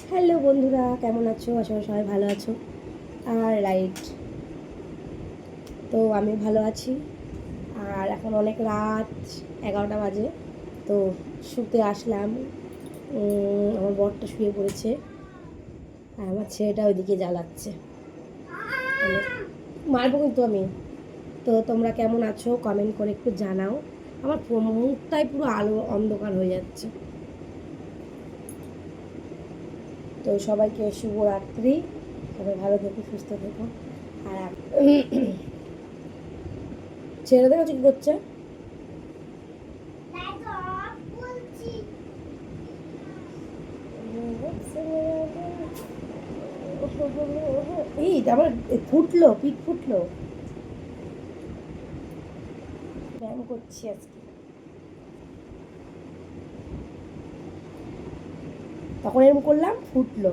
Hello বন্ধুরা, কেমন আছো? আশা করি সবাই ভালো আছো। আর রাইট, তো আমি ভালো আছি। আর এখন অনেক রাত, 11টা বাজে। তো শুতে আসলাম। আমার বরটা শুয়ে পড়েছে আর আমার ছেলেটা ওইদিকে জ্বালাচ্ছে। মারবো কিন্তু আমি। তো তোমরা কেমন আছো কমেন্ট করে একটু জানাও। আমার মুখটাই পুরো আলো অন্ধকার হয়ে যাচ্ছে। তো সবাইকে শুভরাত্রি, সবাই ভালো থেকো, সুস্থ থেকো। আর ছেড়ে দেখো কি করছে। এই তারপর ফুটলো, পিঠ ফুটলো। ব্যায়াম করছি আজকে। তখন এরকম করলাম, ফুটলো।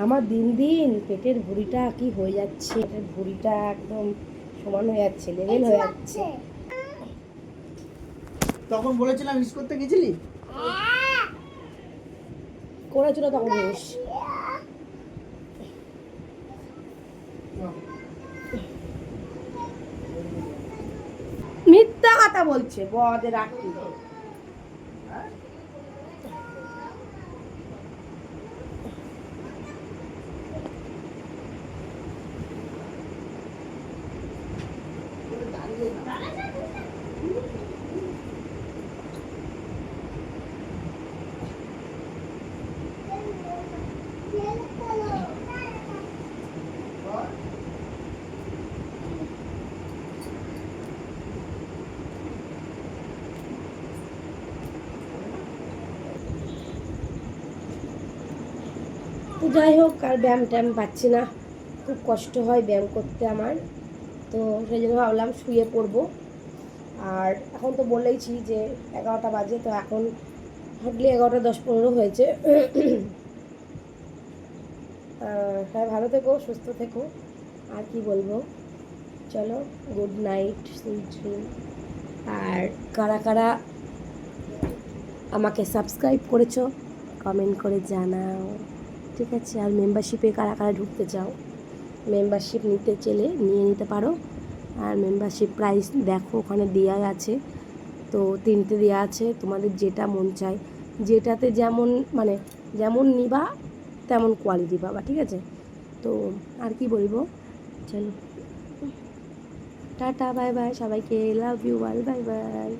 আমার দিন দিন পেটের ভুঁড়িটা কি হয়ে যাচ্ছে, পেটের ভুঁড়িটা একদম সমান হয়ে যাচ্ছে, লেভেল হয়ে যাচ্ছে। তখন বলেছিলাম মিস করতে গেছিলি, করেছিল তখন বেশ। মিথ্যা কথা বলছে বদের আটটি। তো যাই হোক, আর ব্যায়াম ট্যায়াম পাচ্ছি না, খুব কষ্ট হয় ব্যায়াম করতে আমার। তো সেই জন্য ভাবলাম শুয়ে পড়বো। আর এখন তো বলেইছি যে 11টা বাজে, তো এখন হার্ডলি 11:10-15 হয়েছে। হ্যাঁ, ভালো থেকো, সুস্থ থেকো। আর কি বলবো, চলো, গুড নাইট, সুইট ড্রিম। আর কারা কারা আমাকে সাবস্ক্রাইব করেছো কমেন্ট করে জানাও, ঠিক আছে? আর মেম্বারশিপে কারা কারা ঢুকতে চাও, মেম্বারশিপ নিতে নিয়ে নিতে পারো। আর মেম্বারশিপ প্রাইস দেখো, ওখানে দেওয়া আছে। তো 3টে দেওয়া আছে, তোমাদের যেটা মন চায়, যেটাতে যেমন মানে যেমন নিবা তেমন কোয়ালিটি পাবা, ঠিক আছে? তো আর কি বলবো, চলো, টাটা, বাই বাই সবাইকে, love you, bye bye by.